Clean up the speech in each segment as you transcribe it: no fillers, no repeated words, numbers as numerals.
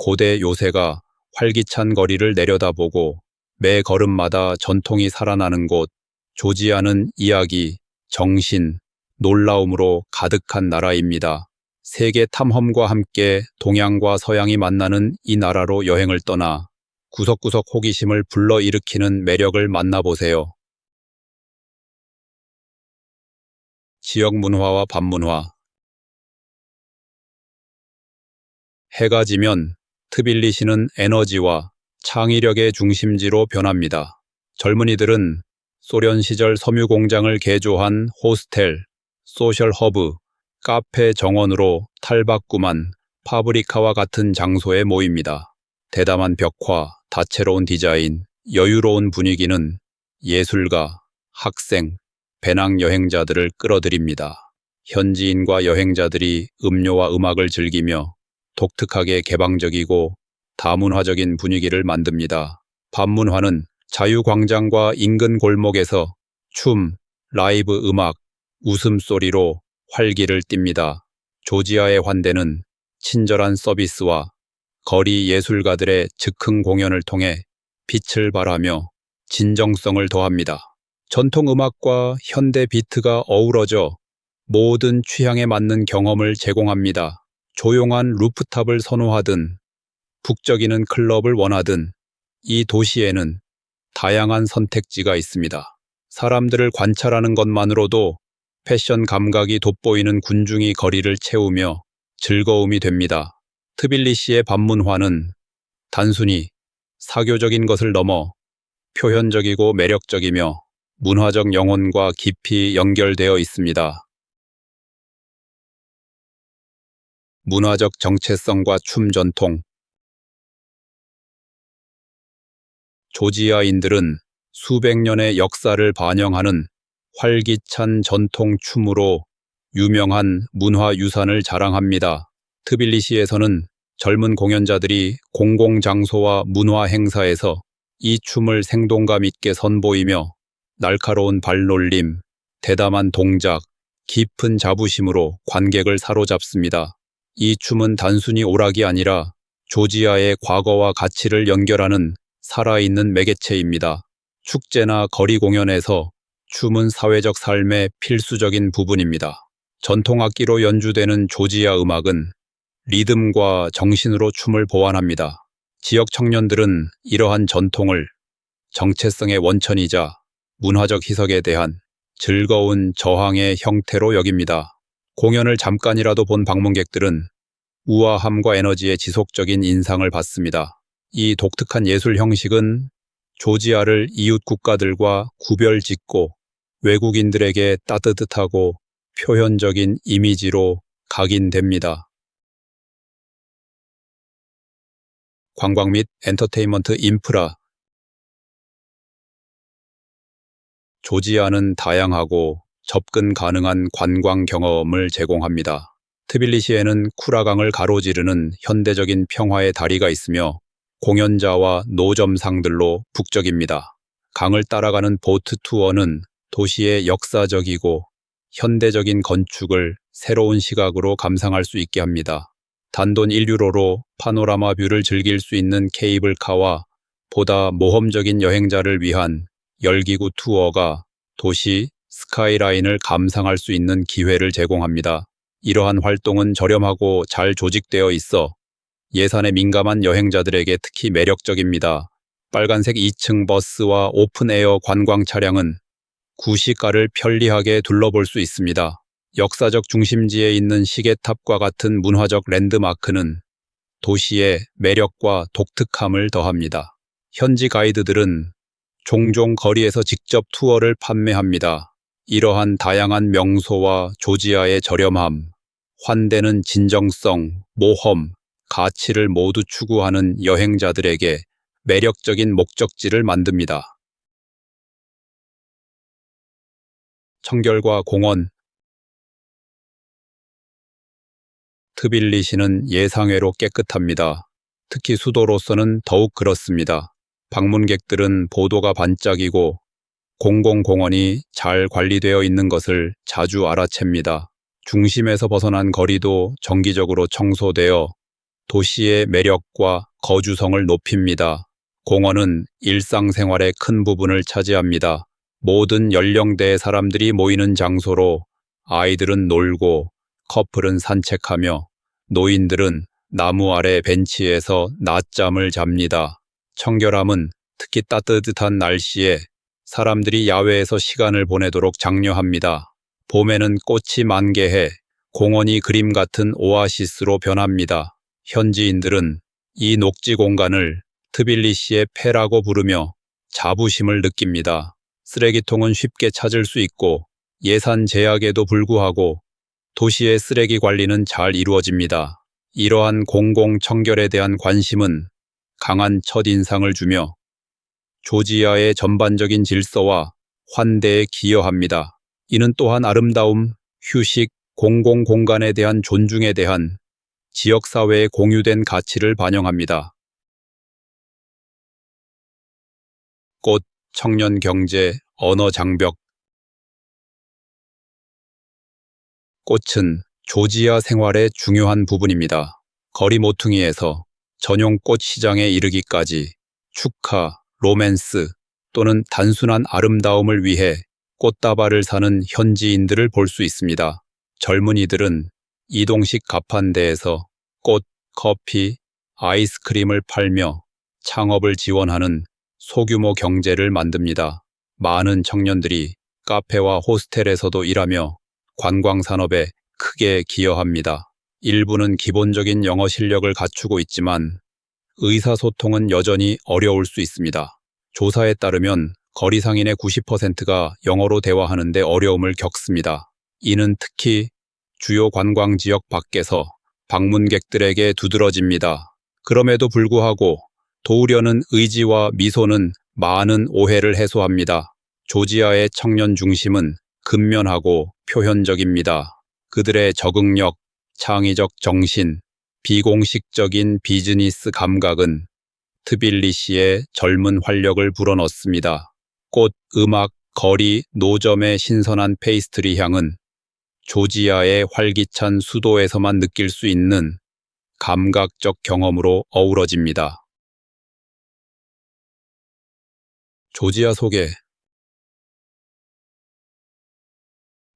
고대 요새가 활기찬 거리를 내려다보고 매 걸음마다 전통이 살아나는 곳, 조지아는 이야기, 정신, 놀라움으로 가득한 나라입니다. 세계 탐험과 함께 동양과 서양이 만나는 이 나라로 여행을 떠나 구석구석 호기심을 불러일으키는 매력을 만나보세요. 지역 문화와 밤문화. 해가 지면 트빌리시는 에너지와 창의력의 중심지로 변합니다. 젊은이들은 소련 시절 섬유 공장을 개조한 호스텔, 소셜 허브, 카페 정원으로 탈바꿈한 파브리카와 같은 장소에 모입니다. 대담한 벽화, 다채로운 디자인, 여유로운 분위기는 예술가, 학생, 배낭여행자들을 끌어들입니다. 현지인과 여행자들이 음료와 음악을 즐기며 독특하게 개방적이고 다문화적인 분위기를 만듭니다. 밤문화는 자유광장과 인근 골목에서 춤, 라이브 음악, 웃음소리로 활기를 띱니다. 조지아의 환대는 친절한 서비스와 거리 예술가들의 즉흥 공연을 통해 빛을 발하며 진정성을 더합니다. 전통 음악과 현대 비트가 어우러져 모든 취향에 맞는 경험을 제공합니다. 조용한 루프탑을 선호하든 북적이는 클럽을 원하든 이 도시에는 다양한 선택지가 있습니다. 사람들을 관찰하는 것만으로도 패션 감각이 돋보이는 군중이 거리를 채우며 즐거움이 됩니다. 트빌리시의 밤문화는 단순히 사교적인 것을 넘어 표현적이고 매력적이며 문화적 영혼과 깊이 연결되어 있습니다. 문화적 정체성과 춤 전통. 조지아인들은 수백 년의 역사를 반영하는 활기찬 전통 춤으로 유명한 문화유산을 자랑합니다. 트빌리시에서는 젊은 공연자들이 공공장소와 문화행사에서 이 춤을 생동감 있게 선보이며 날카로운 발놀림, 대담한 동작, 깊은 자부심으로 관객을 사로잡습니다. 이 춤은 단순히 오락이 아니라 조지아의 과거와 가치를 연결하는 살아있는 매개체입니다. 축제나 거리 공연에서 춤은 사회적 삶의 필수적인 부분입니다. 전통악기로 연주되는 조지아 음악은 리듬과 정신으로 춤을 보완합니다. 지역 청년들은 이러한 전통을 정체성의 원천이자 문화적 희석에 대한 즐거운 저항의 형태로 여깁니다. 공연을 잠깐이라도 본 방문객들은 우아함과 에너지의 지속적인 인상을 받습니다. 이 독특한 예술 형식은 조지아를 이웃 국가들과 구별짓고 외국인들에게 따뜻하고 표현적인 이미지로 각인됩니다. 관광 및 엔터테인먼트 인프라. 조지아는 다양하고 접근 가능한 관광 경험을 제공합니다. 트빌리시에는 쿠라강을 가로지르는 현대적인 평화의 다리가 있으며 공연자와 노점상들로 북적입니다. 강을 따라가는 보트 투어는 도시의 역사적이고 현대적인 건축을 새로운 시각으로 감상할 수 있게 합니다. 단돈 1유로로 파노라마 뷰를 즐길 수 있는 케이블카와 보다 모험적인 여행자를 위한 열기구 투어가 도시 스카이라인을 감상할 수 있는 기회를 제공합니다. 이러한 활동은 저렴하고 잘 조직되어 있어 예산에 민감한 여행자들에게 특히 매력적입니다. 빨간색 2층 버스와 오픈에어 관광 차량은 구시가를 편리하게 둘러볼 수 있습니다. 역사적 중심지에 있는 시계탑과 같은 문화적 랜드마크는 도시의 매력과 독특함을 더합니다. 현지 가이드들은 종종 거리에서 직접 투어를 판매합니다. 이러한 다양한 명소와 조지아의 저렴함, 환대는 진정성, 모험, 가치를 모두 추구하는 여행자들에게 매력적인 목적지를 만듭니다. 청결과 공원. 트빌리시는 예상외로 깨끗합니다. 특히 수도로서는 더욱 그렇습니다. 방문객들은 보도가 반짝이고 공공공원이 잘 관리되어 있는 것을 자주 알아챕니다. 중심에서 벗어난 거리도 정기적으로 청소되어 도시의 매력과 거주성을 높입니다. 공원은 일상생활의 큰 부분을 차지합니다. 모든 연령대의 사람들이 모이는 장소로 아이들은 놀고 커플은 산책하며 노인들은 나무 아래 벤치에서 낮잠을 잡니다. 청결함은 특히 따뜻한 날씨에 사람들이 야외에서 시간을 보내도록 장려합니다. 봄에는 꽃이 만개해 공원이 그림 같은 오아시스로 변합니다. 현지인들은 이 녹지 공간을 트빌리시의 폐라고 부르며 자부심을 느낍니다. 쓰레기통은 쉽게 찾을 수 있고 예산 제약에도 불구하고 도시의 쓰레기 관리는 잘 이루어집니다. 이러한 공공 청결에 대한 관심은 강한 첫인상을 주며 조지아의 전반적인 질서와 환대에 기여합니다. 이는 또한 아름다움, 휴식, 공공공간에 대한 존중에 대한 지역사회의 공유된 가치를 반영합니다. 꽃, 청년 경제, 언어 장벽. 꽃은 조지아 생활의 중요한 부분입니다. 거리 모퉁이에서 전용 꽃 시장에 이르기까지 축하, 로맨스 또는 단순한 아름다움을 위해 꽃다발을 사는 현지인들을 볼 수 있습니다. 젊은이들은 이동식 가판대에서 꽃, 커피, 아이스크림을 팔며 창업을 지원하는 소규모 경제를 만듭니다. 많은 청년들이 카페와 호스텔에서도 일하며 관광산업에 크게 기여합니다. 일부는 기본적인 영어 실력을 갖추고 있지만 의사소통은 여전히 어려울 수 있습니다. 조사에 따르면 거리 상인의 90%가 영어로 대화하는데 어려움을 겪습니다. 이는 특히 주요 관광지역 밖에서 방문객들에게 두드러집니다. 그럼에도 불구하고 도우려는 의지와 미소는 많은 오해를 해소합니다. 조지아의 청년 중심은 근면하고 표현적입니다. 그들의 적응력, 창의적 정신, 비공식적인 비즈니스 감각은 트빌리시의 젊은 활력을 불어넣습니다. 꽃, 음악, 거리, 노점의 신선한 페이스트리 향은 조지아의 활기찬 수도에서만 느낄 수 있는 감각적 경험으로 어우러집니다. 조지아 소개.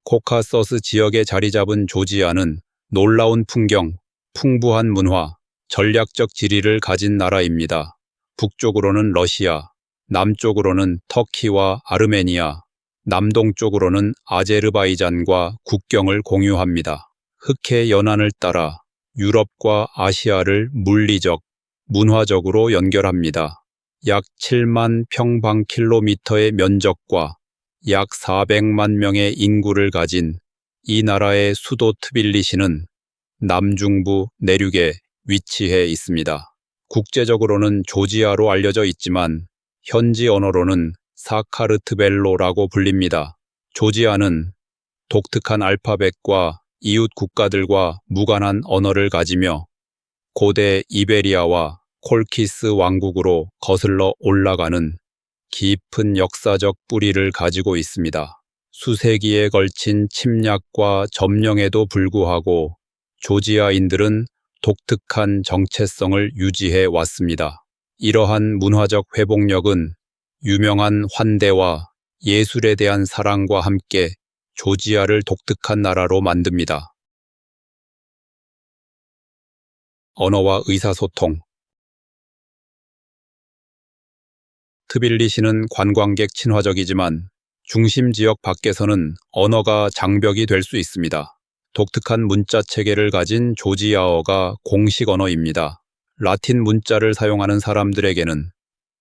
코카서스 지역에 자리 잡은 조지아는 놀라운 풍경, 풍부한 문화, 전략적 지리를 가진 나라입니다. 북쪽으로는 러시아, 남쪽으로는 터키와 아르메니아, 남동쪽으로는 아제르바이잔과 국경을 공유합니다. 흑해 연안을 따라 유럽과 아시아를 물리적, 문화적으로 연결합니다. 약 7만 평방킬로미터의 면적과 약 400만 명의 인구를 가진 이 나라의 수도 트빌리시는 남중부 내륙에 위치해 있습니다. 국제적으로는 조지아로 알려져 있지만 현지 언어로는 사카르트벨로라고 불립니다. 조지아는 독특한 알파벳과 이웃 국가들과 무관한 언어를 가지며 고대 이베리아와 콜키스 왕국으로 거슬러 올라가는 깊은 역사적 뿌리를 가지고 있습니다. 수세기에 걸친 침략과 점령에도 불구하고 조지아인들은 독특한 정체성을 유지해 왔습니다. 이러한 문화적 회복력은 유명한 환대와 예술에 대한 사랑과 함께 조지아를 독특한 나라로 만듭니다. 언어와 의사소통. 트빌리시는 관광객 친화적이지만 중심 지역 밖에서는 언어가 장벽이 될 수 있습니다. 독특한 문자 체계를 가진 조지아어가 공식 언어입니다. 라틴 문자를 사용하는 사람들에게는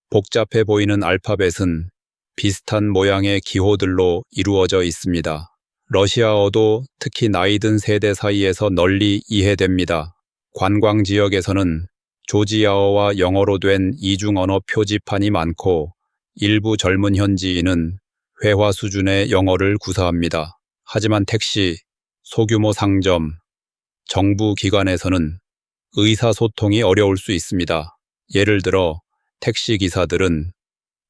복잡해 보이는 알파벳은 비슷한 모양의 기호들로 이루어져 있습니다. 러시아어도 특히 나이 든 세대 사이에서 널리 이해됩니다. 관광 지역에서는 조지아어와 영어로 된 이중 언어 표지판이 많고 일부 젊은 현지인은 회화 수준의 영어를 구사합니다. 하지만 택시, 소규모 상점, 정부 기관에서는 의사소통이 어려울 수 있습니다. 예를 들어 택시 기사들은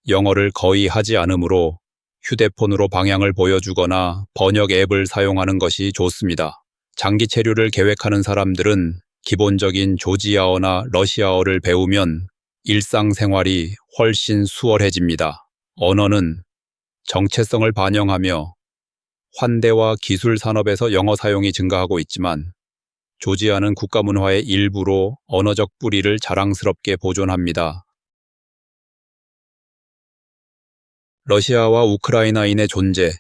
영어를 거의 하지 않으므로 휴대폰으로 방향을 보여주거나 번역 앱을 사용하는 것이 좋습니다. 장기 체류를 계획하는 사람들은 기본적인 조지아어나 러시아어를 배우면 일상생활이 훨씬 수월해집니다. 언어는 정체성을 반영하며 환대와 기술 산업에서 영어 사용이 증가하고 있지만 조지아는 국가 문화의 일부로 언어적 뿌리를 자랑스럽게 보존합니다. 러시아와 우크라이나인의 존재.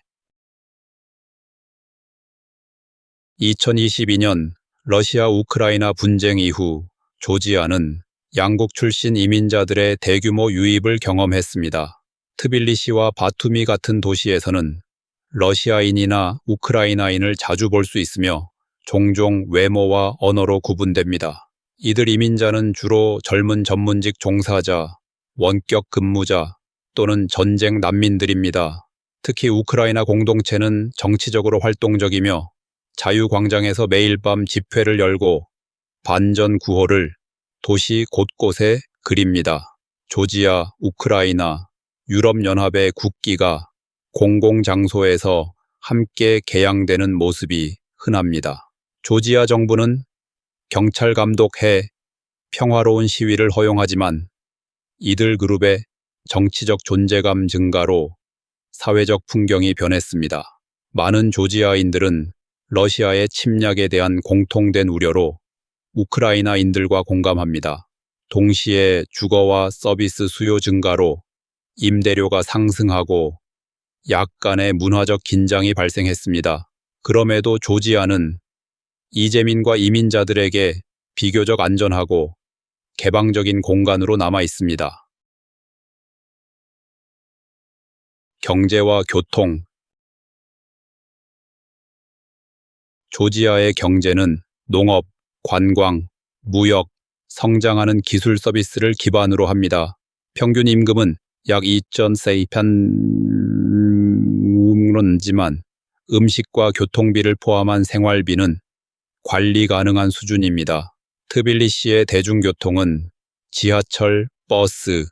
2022년 러시아 우크라이나 분쟁 이후 조지아는 양국 출신 이민자들의 대규모 유입을 경험했습니다. 트빌리시와 바투미 같은 도시에서는 러시아인이나 우크라이나인을 자주 볼 수 있으며 종종 외모와 언어로 구분됩니다. 이들 이민자는 주로 젊은 전문직 종사자, 원격 근무자 또는 전쟁 난민들입니다. 특히 우크라이나 공동체는 정치적으로 활동적이며 자유광장에서 매일 밤 집회를 열고 반전 구호를 도시 곳곳에 그립니다. 조지아, 우크라이나, 유럽연합의 국기가 공공장소에서 함께 개양되는 모습이 흔합니다. 조지아 정부는 경찰 감독해 평화로운 시위를 허용하지만 이들 그룹의 정치적 존재감 증가로 사회적 풍경이 변했습니다. 많은 조지아인들은 러시아의 침략에 대한 공통된 우려로 우크라이나인들과 공감합니다. 동시에 주거와 서비스 수요 증가로 임대료가 상승하고 약간의 문화적 긴장이 발생했습니다. 그럼에도 조지아는 이재민과 이민자들에게 비교적 안전하고 개방적인 공간으로 남아 있습니다. 경제와 교통. 조지아의 경제는 농업, 관광, 무역, 성장하는 기술 서비스를 기반으로 합니다. 평균 임금은 약 2.4편지만 음식과 교통비를 포함한 생활비는 관리 가능한 수준입니다. 트빌리시의 대중교통은 지하철, 버스,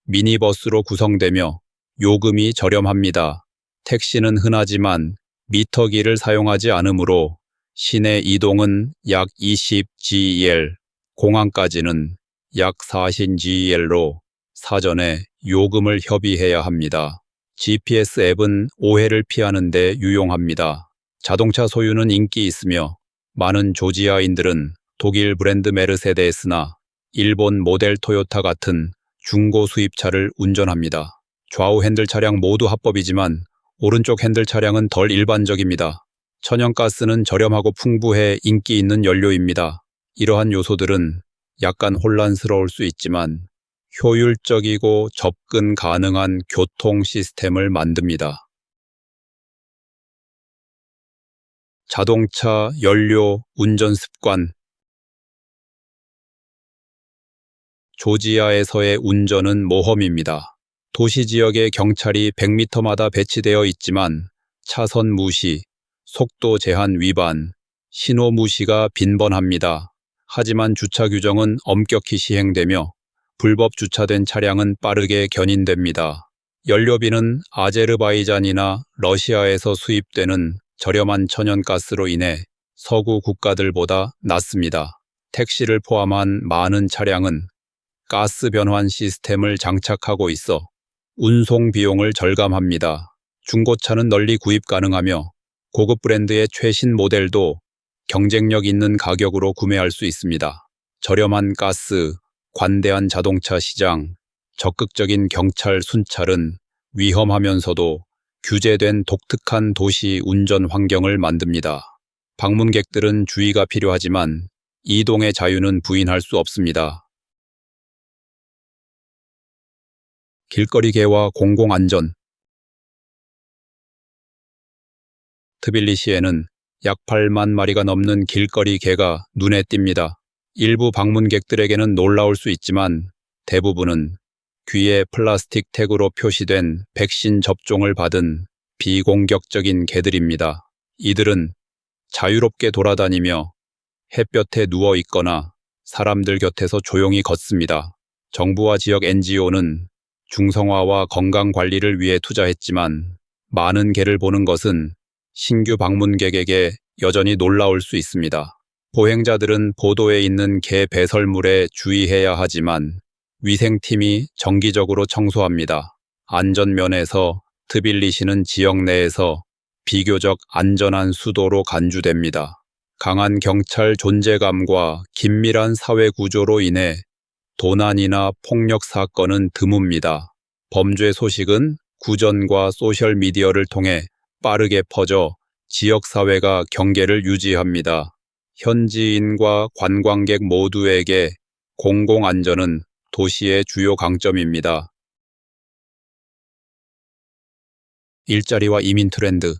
미니버스로 구성되며 요금이 저렴합니다. 택시는 흔하지만 미터기를 사용하지 않으므로 시내 이동은 약 20GL, 공항까지는 약 40GL로 사전에 요금을 협의해야 합니다. GPS 앱은 오해를 피하는 데 유용합니다. 자동차 소유는 인기 있으며 많은 조지아인들은 독일 브랜드 메르세데스나 일본 모델 토요타 같은 중고 수입차를 운전합니다. 좌우 핸들 차량 모두 합법이지만 오른쪽 핸들 차량은 덜 일반적입니다. 천연가스는 저렴하고 풍부해 인기 있는 연료입니다. 이러한 요소들은 약간 혼란스러울 수 있지만 효율적이고 접근 가능한 교통 시스템을 만듭니다. 자동차, 연료, 운전 습관. 조지아에서의 운전은 모험입니다. 도시 지역에 경찰이 100m마다 배치되어 있지만 차선 무시, 속도 제한 위반, 신호 무시가 빈번합니다. 하지만 주차 규정은 엄격히 시행되며 불법 주차된 차량은 빠르게 견인됩니다. 연료비는 아제르바이잔이나 러시아에서 수입되는 저렴한 천연가스로 인해 서구 국가들보다 낮습니다. 택시를 포함한 많은 차량은 가스 변환 시스템을 장착하고 있어 운송 비용을 절감합니다. 중고차는 널리 구입 가능하며 고급 브랜드의 최신 모델도 경쟁력 있는 가격으로 구매할 수 있습니다. 저렴한 가스, 관대한 자동차 시장, 적극적인 경찰 순찰은 위험하면서도 규제된 독특한 도시 운전 환경을 만듭니다. 방문객들은 주의가 필요하지만 이동의 자유는 부인할 수 없습니다. 길거리개와 공공안전. 트빌리시에는 약 8만 마리가 넘는 길거리 개가 눈에 띕니다. 일부 방문객들에게는 놀라울 수 있지만 대부분은 귀에 플라스틱 태그로 표시된 백신 접종을 받은 비공격적인 개들입니다. 이들은 자유롭게 돌아다니며 햇볕에 누워 있거나 사람들 곁에서 조용히 걷습니다. 정부와 지역 NGO는 중성화와 건강 관리를 위해 투자했지만 많은 개를 보는 것은 신규 방문객에게 여전히 놀라울 수 있습니다. 보행자들은 보도에 있는 개 배설물에 주의해야 하지만 위생팀이 정기적으로 청소합니다. 안전면에서 트빌리시는 지역 내에서 비교적 안전한 수도로 간주됩니다. 강한 경찰 존재감과 긴밀한 사회 구조로 인해 도난이나 폭력 사건은 드뭅니다. 범죄 소식은 구전과 소셜미디어를 통해 빠르게 퍼져 지역사회가 경계를 유지합니다. 현지인과 관광객 모두에게 공공안전은 도시의 주요 강점입니다. 일자리와 이민 트렌드.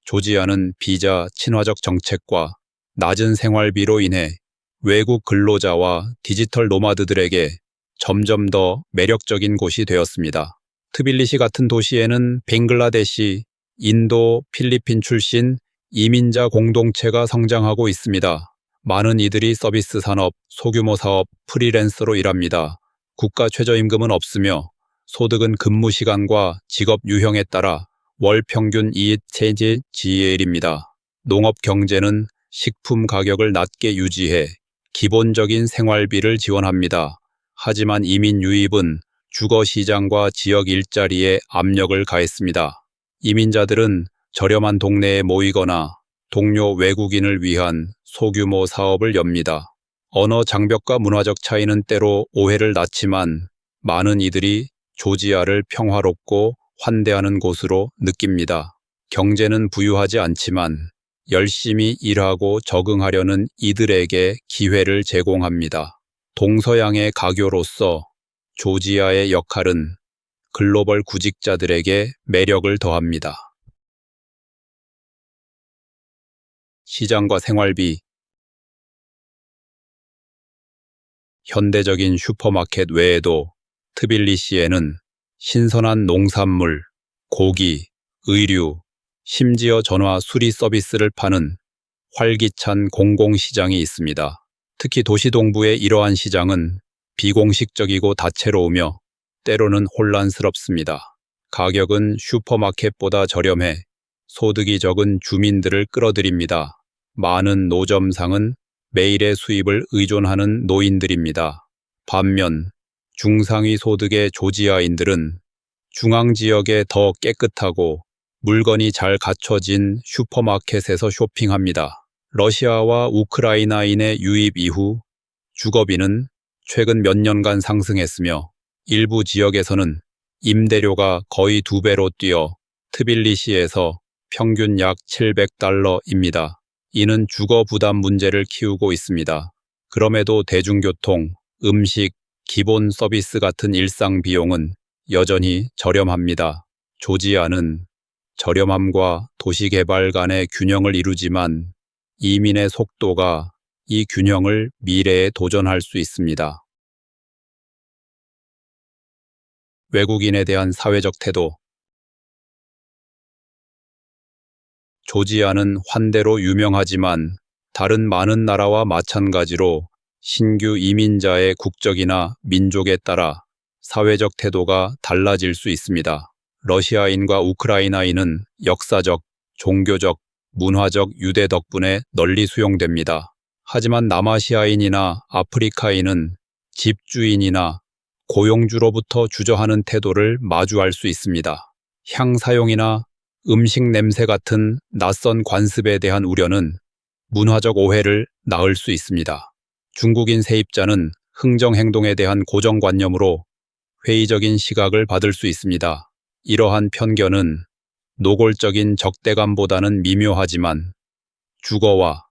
조지아는 비자 친화적 정책과 낮은 생활비로 인해 외국 근로자와 디지털 노마드들에게 점점 더 매력적인 곳이 되었습니다. 트빌리시 같은 도시에는 벵글라데시, 인도, 필리핀 출신 이민자 공동체가 성장하고 있습니다. 많은 이들이 서비스 산업, 소규모 사업, 프리랜서로 일합니다. 국가 최저임금은 없으며 소득은 근무 시간과 직업 유형에 따라 월 평균 이익체제 GL입니다. 농업 경제는 식품 가격을 낮게 유지해 기본적인 생활비를 지원합니다. 하지만 이민 유입은 주거 시장과 지역 일자리에 압력을 가했습니다. 이민자들은 저렴한 동네에 모이거나 동료 외국인을 위한 소규모 사업을 엽니다. 언어 장벽과 문화적 차이는 때로 오해를 낳지만 많은 이들이 조지아를 평화롭고 환대하는 곳으로 느낍니다. 경제는 부유하지 않지만 열심히 일하고 적응하려는 이들에게 기회를 제공합니다. 동서양의 가교로서 조지아의 역할은 글로벌 구직자들에게 매력을 더합니다. 시장과 생활비. 현대적인 슈퍼마켓 외에도 트빌리시에는 신선한 농산물, 고기, 의류, 심지어 전화 수리 서비스를 파는 활기찬 공공시장이 있습니다. 특히 도시 동부의 이러한 시장은 비공식적이고 다채로우며 때로는 혼란스럽습니다. 가격은 슈퍼마켓보다 저렴해 소득이 적은 주민들을 끌어들입니다. 많은 노점상은 매일의 수입을 의존하는 노인들입니다. 반면 중상위 소득의 조지아인들은 중앙지역에 더 깨끗하고 물건이 잘 갖춰진 슈퍼마켓에서 쇼핑합니다. 러시아와 우크라이나인의 유입 이후 주거비는 최근 몇 년간 상승했으며 일부 지역에서는 임대료가 거의 2배로 뛰어 트빌리시에서 평균 약 $700입니다. 이는 주거 부담 문제를 키우고 있습니다. 그럼에도 대중교통, 음식, 기본 서비스 같은 일상 비용은 여전히 저렴합니다. 조지아는 저렴함과 도시개발 간의 균형을 이루지만 이민의 속도가 이 균형을 미래에 도전할 수 있습니다. 외국인에 대한 사회적 태도. 조지아는 환대로 유명하지만 다른 많은 나라와 마찬가지로 신규 이민자의 국적이나 민족에 따라 사회적 태도가 달라질 수 있습니다. 러시아인과 우크라이나인은 역사적, 종교적, 문화적 유대 덕분에 널리 수용됩니다. 하지만 남아시아인이나 아프리카인은 집주인이나 고용주로부터 주저하는 태도를 마주할 수 있습니다. 향 사용이나 음식 냄새 같은 낯선 관습에 대한 우려는 문화적 오해를 낳을 수 있습니다. 중국인 세입자는 흥정 행동에 대한 고정관념으로 회의적인 시각을 받을 수 있습니다. 이러한 편견은 노골적인 적대감보다는 미묘하지만 주거와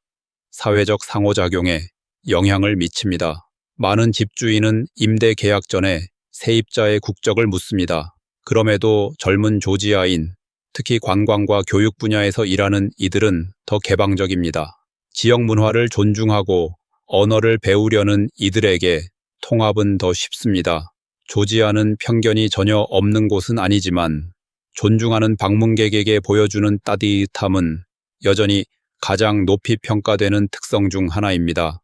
사회적 상호작용에 영향을 미칩니다. 많은 집주인은 임대 계약 전에 세입자의 국적을 묻습니다. 그럼에도 젊은 조지아인, 특히 관광과 교육 분야에서 일하는 이들은 더 개방적입니다. 지역 문화를 존중하고 언어를 배우려는 이들에게 통합은 더 쉽습니다. 조지아는 편견이 전혀 없는 곳은 아니지만 존중하는 방문객에게 보여주는 따뜻함은 여전히 가장 높이 평가되는 특성 중 하나입니다.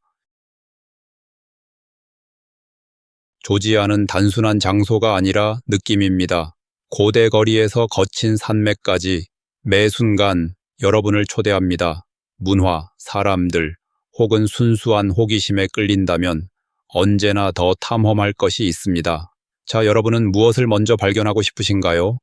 조지아는 단순한 장소가 아니라 느낌입니다. 고대 거리에서 거친 산맥까지 매 순간 여러분을 초대합니다. 문화, 사람들, 혹은 순수한 호기심에 끌린다면 언제나 더 탐험할 것이 있습니다. 자, 여러분은 무엇을 먼저 발견하고 싶으신가요?